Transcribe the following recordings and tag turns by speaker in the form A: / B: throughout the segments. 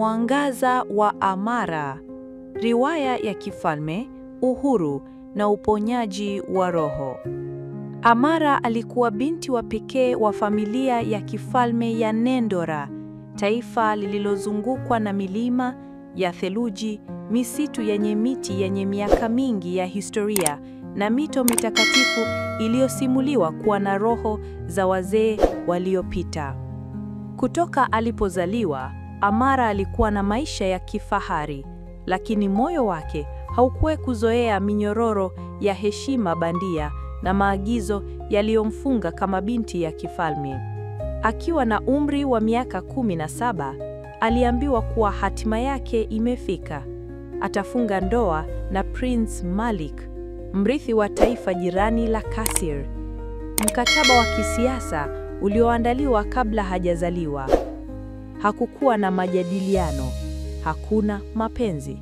A: Mwangaza wa Amara, riwaya ya kifalme, uhuru na uponyaji wa roho. Amara alikuwa binti wa pekee wa familia ya kifalme ya Nendora, taifa lililozungukwa na milima ya theluji, misitu yenye miti yenye miaka mingi ya historia na mito mitakatifu iliyosimuliwa kuwa na roho za wazee waliopita. Kutoka alipozaliwa, Amara alikuwa na maisha ya kifahari, lakini moyo wake haukuwa kuzoea minyororo ya heshima bandia na maagizo yaliyomfunga kama binti ya kifalme. Akiwa na umri wa miaka 17, aliambiwa kuwa hatima yake imefika. Atafunga ndoa na Prince Malik, mrithi wa taifa jirani la Kasir. Mkataba wa kisiasa ulioandaliwa kabla hajazaliwa. Hakukuwa na majadiliano, hakuna mapenzi.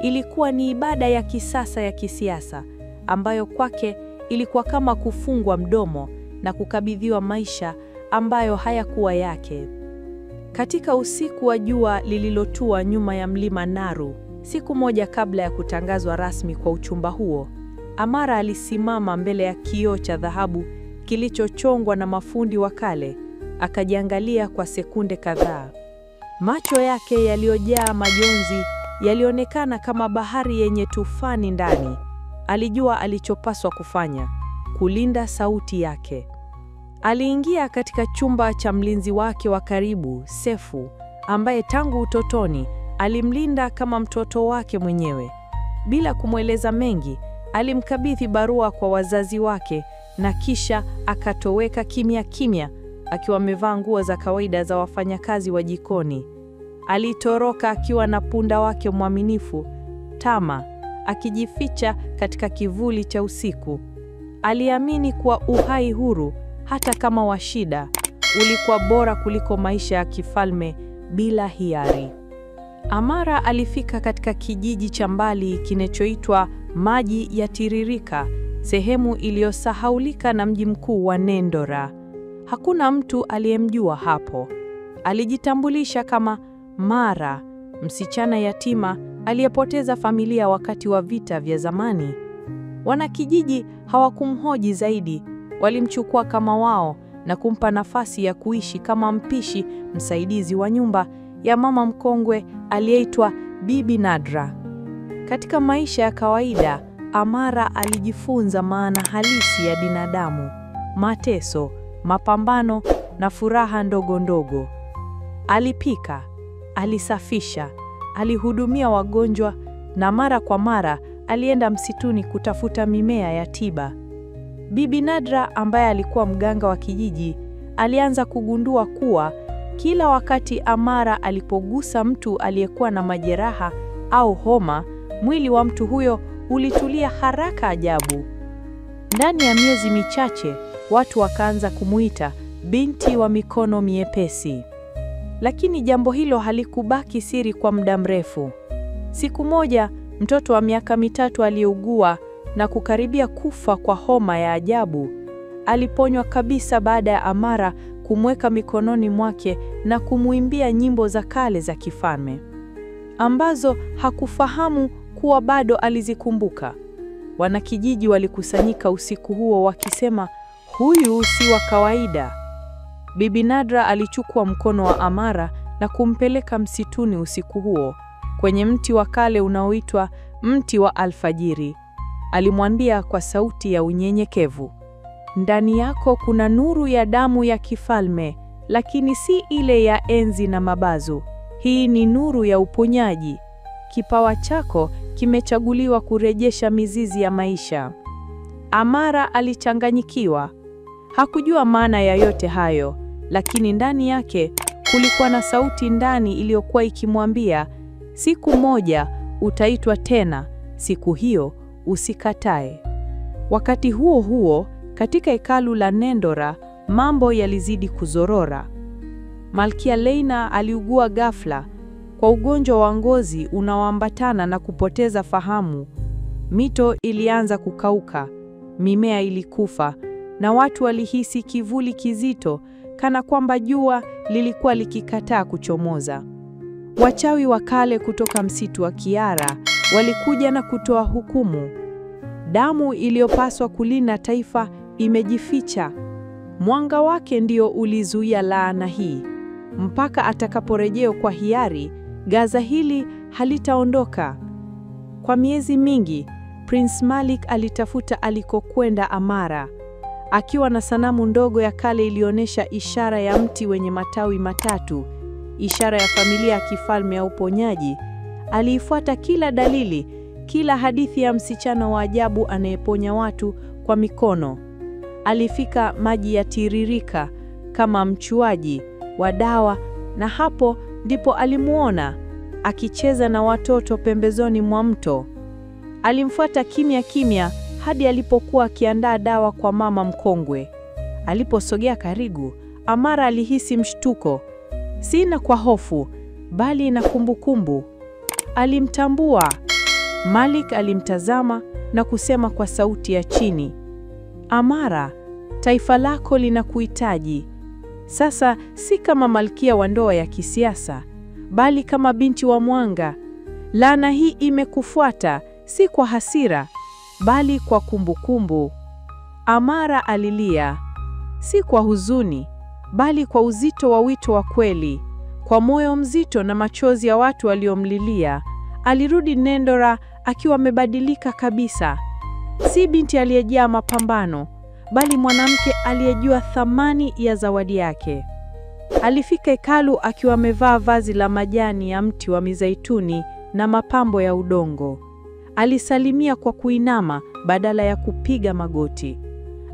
A: Ilikuwa ni ibada ya kisasa ya kisiasa ambayo kwake ilikuwa kama kufungwa mdomo na kukabidhiwa maisha ambayo hayakuwa yake. Katika usiku wa jua lililotua nyuma ya mlima Naru, siku moja kabla ya kutangazwa rasmi kwa uchumba huo, Amara alisimama mbele ya kioo cha dhahabu kilichochongwa na mafundi wa kale, akajiangalia kwa sekunde kadhaa. Macho yake yaliyojaa majonzi yalionekana kama bahari yenye tufani ndani. Alijua alichopaswa kufanya, kulinda sauti yake. Aliingia katika chumba cha mlinzi wake wa karibu, Sefu, ambaye tangu utotoni alimlinda kama mtoto wake mwenyewe. Bila kumweleza mengi, alimkabidhi barua kwa wazazi wake na kisha akatoweka kimya kimya, akiwa amevaa nguo za kawaida za wafanyakazi wa jikoni. Alitoroka akiwa na punda wake mwaminifu, Tama, akijificha katika kivuli cha usiku. Aliamini kuwa uhai huru, hata kama wa shida, ulikuwa bora kuliko maisha ya kifalme bila hiari. Amara alifika katika kijiji cha mbali kinachoitwa Maji ya Tiririka, sehemu iliyosahaulika na mji mkuu wa Nendora. Hakuna mtu aliyemjua hapo. Alijitambulisha kama Mara, msichana yatima aliyepoteza familia wakati wa vita vya zamani. Wanakijiji hawakumhoji zaidi, walimchukua kama wao na kumpa nafasi ya kuishi kama mpishi msaidizi wa nyumba ya mama mkongwe aliyeitwa Bibi Nadra. Katika maisha ya kawaida, Amara alijifunza maana halisi ya binadamu, mateso, mapambano na furaha ndogo ndogo. Alipika, alisafisha, alihudumia wagonjwa na mara kwa mara alienda msituni kutafuta mimea ya tiba. Bibi Nadra, ambaye alikuwa mganga wa kijiji, alianza kugundua kuwa kila wakati Amara alipogusa mtu aliyekuwa na majeraha au homa, mwili wa mtu huyo ulitulia haraka ajabu. Ndani ya miezi michache, watu wakaanza kumuita binti wa mikono miepesi. Lakini jambo hilo halikubaki siri kwa muda mrefu. Siku moja, mtoto wa miaka 3 aliyeugua na kukaribia kufa kwa homa ya ajabu, aliponywa kabisa baada ya Amara kumweka mikononi mwake na kumuimbia nyimbo za kale za kifalme, ambazo hakufahamu kuwa bado alizikumbuka. Wanakijiji walikusanyika usiku huo wakisema, huyu si wa kawaida. Bibi Nadra alichukua mkono wa Amara na kumpeleka msituni usiku huo, kwenye mti wa kale unaoitwa mti wa alfajiri. Alimwambia kwa sauti ya unyenyekevu, ndani yako kuna nuru ya damu ya kifalme, lakini si ile ya enzi na mabazu. Hii ni nuru ya uponyaji. Kipawa chako kimechaguliwa kurejesha mizizi ya maisha. Amara alichanganyikiwa. Hakujua maana ya yote hayo, lakini ndani yake kulikuwa na sauti ndani iliyokuwa ikimwambia, siku moja utaitwa tena, siku hiyo usikatae. Wakati huo huo, katika hekalu la Nendora, mambo yalizidi kuzorora. Malkia Leina aliugua ghafla kwa ugonjwa wa ngozi unaoambatana na kupoteza fahamu. Mito ilianza kukauka, mimea ilikufa, na watu walihisi kivuli kizito kana kwamba jua lilikuwa likikataa kuchomoza. Wachawi wa kale kutoka msitu wa Kiara walikuja na kutoa hukumu. Damu iliyopaswa kulinda taifa imejificha. Mwanga wake ndio ulizuia laana hii. Mpaka atakaporejea kwa hiari, gaza hili halitaondoka. Kwa miezi mingi, Prince Malik alitafuta alikokwenda Amara. Akiwa na sanamu ndogo ya kale iliyoonyesha ishara ya mti wenye matawi matatu, ishara ya familia ya kifalme ya uponyaji, aliifuata kila dalili, kila hadithi ya msichana wa ajabu anayeponya watu kwa mikono. Alifika maji ya tiririka kama mchuaji wa dawa, na hapo ndipo alimuona akicheza na watoto pembezoni mwa mto. Alimfuata kimya kimya hadi alipokuwa akiandaa dawa kwa mama mkongwe. Aliposogea karibu, Amara alihisi mshtuko, si na kwa hofu, bali na kumbukumbu. Alimtambua. Malik alimtazama na kusema kwa sauti ya chini, "Amara, taifa lako linakuhitaji. Sasa si kama malkia wa ndoa ya kisiasa, bali kama binti wa mwanga. Laana hii imekufuata, si kwa hasira, bali kwa kumbukumbu." Amara alilia, si kwa huzuni, bali kwa uzito wa wito wa kweli. Kwa moyo mzito na machozi ya watu waliomlilia, alirudi Nendora akiwa amebadilika kabisa. Si binti aliyejaa mapambano, bali mwanamke aliyejua thamani ya zawadi yake. Alifika hekalu akiwa amevaa vazi la majani ya mti wa mizeituni na mapambo ya udongo. Alisalimia kwa kuinama badala ya kupiga magoti.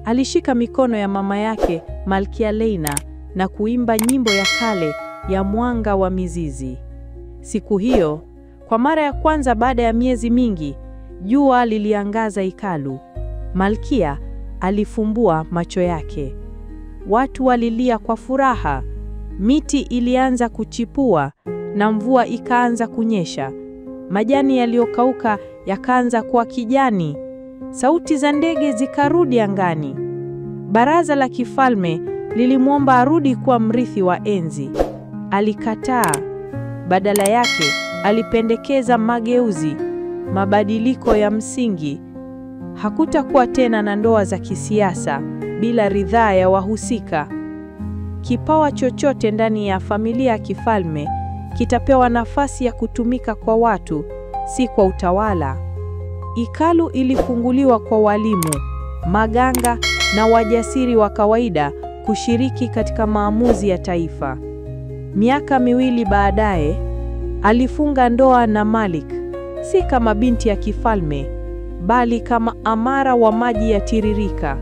A: Alishika mikono ya mama yake, Malkia Leina, na kuimba nyimbo ya kale ya mwanga wa mizizi. Siku hiyo, kwa mara ya kwanza baada ya miezi mingi, jua liliangaza hekalu. Malkia alifumbua macho yake. Watu walilia kwa furaha. Miti ilianza kuchipua na mvua ikaanza kunyesha. Majani yaliyokauka yakaanza kuwa kijani. Sauti za ndege zikarudi angani. Baraza la kifalme lilimwomba arudi kuwa mrithi wa enzi. Alikataa. Badala yake, alipendekeza mageuzi, mabadiliko ya msingi. Hakutakuwa tena na ndoa za kisiasa bila ridhaa ya wahusika. Kipawa chochote ndani ya familia ya kifalme kitapewa nafasi ya kutumika kwa watu, si kwa utawala. Hekalu ilifunguliwa kwa walimu, maganga na wajasiri wa kawaida kushiriki katika maamuzi ya taifa. Miaka miwili baadaye, alifunga ndoa na Malik, si kama binti ya kifalme, bali kama Amara wa maji ya tiririka.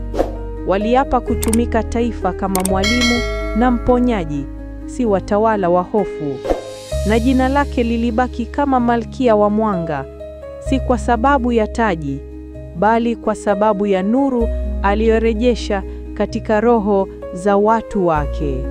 A: Waliapa kutumika taifa kama mwalimu na mponyaji, si watawala wa hofu. Na jina lake lilibaki kama Malkia wa Mwanga, si kwa sababu ya taji, bali kwa sababu ya nuru aliyorejesha katika roho za watu wake.